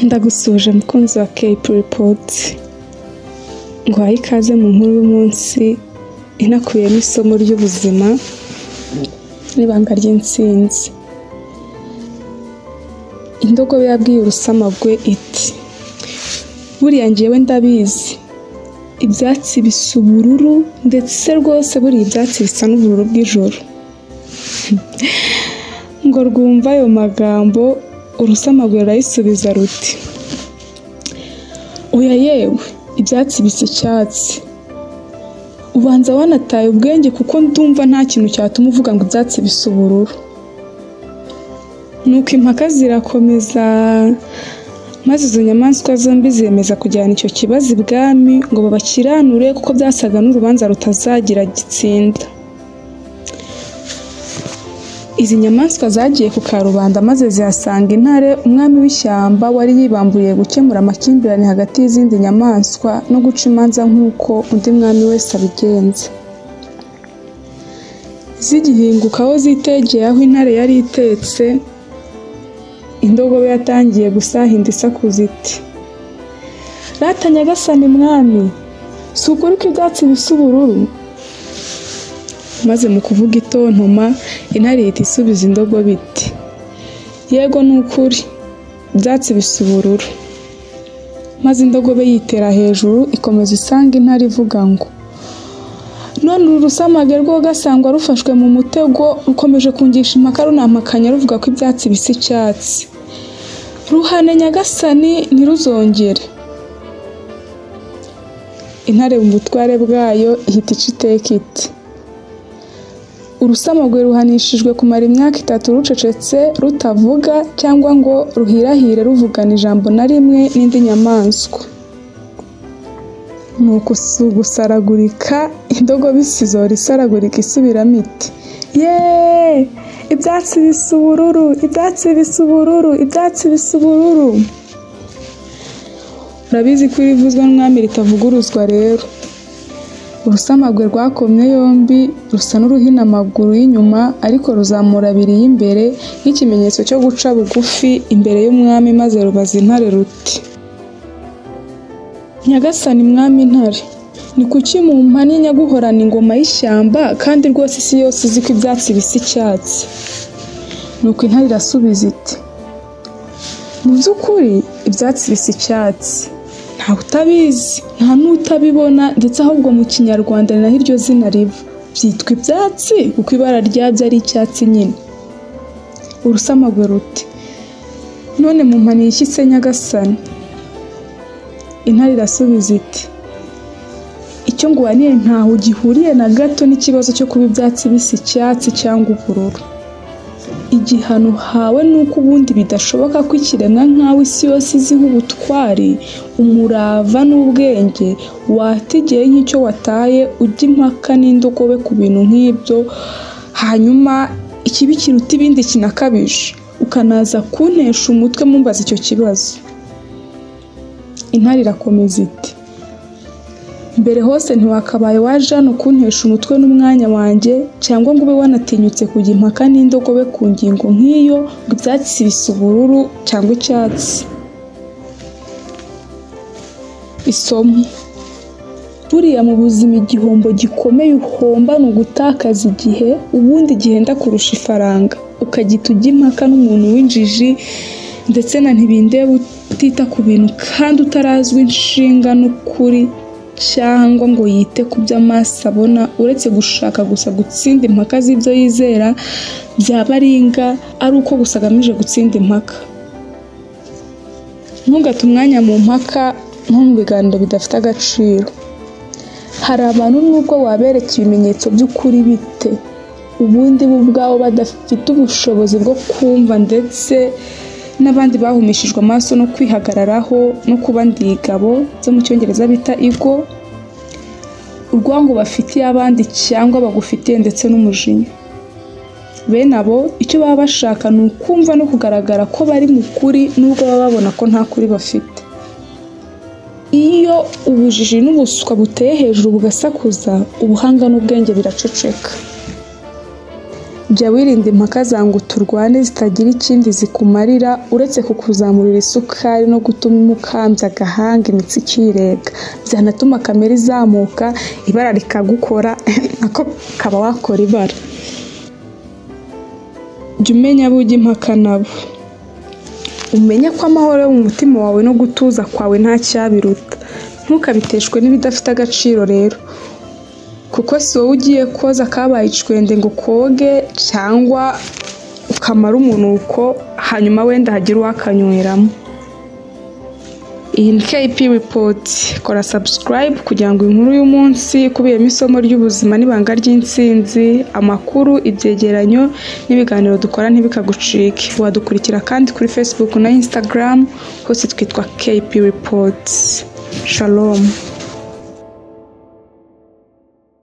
Ndagusuje mukunzi wa Cape Report, nguhaye ikaze mu nkuru y'umunsi inakubiyemo isomo ry'ubuzima n'ibanga ry'intsinzi. Indogobe yabwiye urusamagwe iti, buriya njyewe ndabizi, ibyatsi bisa ubururu ndetse rwose buriya ibyatsi bisa n'ubururu bw'ijoro. Ngo rwumva ayo magambo, urusamagwe rurayisubiza ruti, oya yewe, ibyatsi bisa icyatsi. Ubanza wanataye ubwenge kuko ndumva nta kintu cyatuma uvuga ngo ibyatsi bisa ubururu. Nuko impaka zirakomeza, maze izo nyamaswa zombi zemeza kujyana icyo kibazo ibwami ngo babakiranure kuko byasaga n'urubanza rutazagira gitsinda. Izi nyamaswa zagiye ku karubanda maze zihasanga intare, umwami w'ishyamba wari yibamburiye gukemura amakimbirane hagati y'izindi nyamaswa no guca imanza nk'uko undi mwami wese abigenza. Zigihinguka aho zitegeye aho intare yari itetse, indogobe yatangiye gusahinda isakuza iti, rata nyagasani mwami, si ukuri ko ibyatsi bisa ubururu? Maze mu kuvuga itontoma, intare ihita isubiza indogobe iti, yego ni ukuri, ibyatsi bisa ubururu. Maze indogobe yitera hejuru ikomeza isanga intare ivuga ngo, none uru rusamage rwo gasangwa rufashwe mu mutego, rukomeje kungisha impaka runampakanya ruvuga ko ibyatsi bisa icyatsi. Ruhane nyagasani ntiruzongere. Intare mu butware bwayo ihita ica iteka iti, urusamagwe ruhanishijwe kumara imyaka 3 rucecetse rutavuga cyangwa ngo ruhirahire ruvugana ijambo na rimwe n'indi nyamaswa. Nuko gusaragurika, indogobe isizora isaragurika isubiramo iti, yeee, ibyatsi bisa ubururu, ibyatsi bisa ubururu, ibyatsi bisa ubururu. Urabizi ko irivuzwa n'umwami ritavuguruzwa rero. Urusamagwe rwakomye yombi rusa n'uruhina amaguru y'inyuma, ariko ruzamura abiri y'imbere nk'ikimenyetso cyo guca bugufi imbere y'umwami, maze rubaza intare ruti, nyagasani mwami intare, ni kuki mumpaninya guhorana ingoma y'ishyamba kandi rwose isi yose izi ko ibyatsi bisa icyatsi? Nuko intare irasubiza iti, mu by'ukuri ibyatsi bisa icyatsi, ntawe utabizi nta n'utabibona, ndetse ahubwo mu kinyarwanda ni naho iryo zina riva, byitwa ibyatsi kuko ibara ryabyo ari icyatsi nyine. Urusamagwe ruti, none mumpaniye iki se nyagasani? Intare irasubiza iti, icyo nguhaniye ntaho gihuriye na gato n'ikibazo cyo kuba ibyatsi bisa icyatsi cyangwa ubururu. Igihano hawe nuko ubundi bidashoboka ko ikiremwa nkawe isi yose iziho ubutwari, umurava n'ubwenge, wategeye nk'icyo wataye ujya impaka n'indogobe ku bintu nk'ibyo, hanyuma ikibi kiruta ibindi kinakabije ukanaza kuntesha umutwe mumbaza icyo kibazo. Intare irakomeza iti, mbere hose ntiwakabaye waje hano kuntesha umutwe n'umwanya wanjye, cyangwa ngo ube wanatinyutse kujya impaka n'indogobe ku ngingo nk'iyo ngo ibyatsi bisa ubururu cyangwa icyatsi. Isomo, buriya mu buzima igihombo gikomeye uhomba ni ugutakaza igihe, ubundi gihenda kurusha ifaranga, ukagita ujya impaka n'umuntu w'injiji ndetse na ntibindeba utita ku bintu kandi utarazwi inshinga n'ukuri, cyangwa ngo yite ku byo amaso abona, uretse gushaka gusa gutsinda impaka z'ibyo yizera byaba aringa ari uko gusa agamije gutsinda impaka. Ntugate umwanya mu mpaka nko mu biganiro bidafite agaciro. Hari abantu nubwo wabereka ibimenyetso by'ukuri bite, ubundi bo ubwabo badafite ubushobozi bwo kumva, ndetse n'abandi bahumishijwe amaso no kwihagararaho no kuba ndigabo byo mu cyongereza bita ego, urwango bafitiye abandi cyangwa bagufitiye, ndetse n'umujinya. Bene abo icyo baba bashaka ni ukumva no kugaragara ko bari mu kuri nubwo baba babona ko nta kuri bafite. Iyo ubujiji n'ubuswa buteye hejuru bugasakuza, ubuhanga n'ubwenge biraceceka. jya wirinda impaka zangu turwane zitagira ikindi zikumarira uretse kukuzamurira isukari no gutuma ukambya agahanga imitsi ikirega, byanatuma kamera izamuka ibara rikagukora nako kaba wakora ibara. Jya umenya abo ujya impaka nabo, umenye ko amahoro yo mu mutima wawe no gutuza kwawe nta cyabiruta. Ntukabiteshwe n'ibidafite agaciro rero, kuko si wowe ugiye koza kabaye icwende ngo koge cyangwa ukamara umunuko hanyuma wenda hagira uwakanyweramo. Iyi ni KP Report, kora subscribe kugira ngo inkuru y'umunsi ikubiyemo isomo ry'ubuzima n'ibanga ry'intsinzi, amakuru, ibyegeranyo n'ibiganiro dukora ntibikagucike. Wadukurikira kandi kuri Facebook na Instagram, hose twitwa KP Report. Shalom.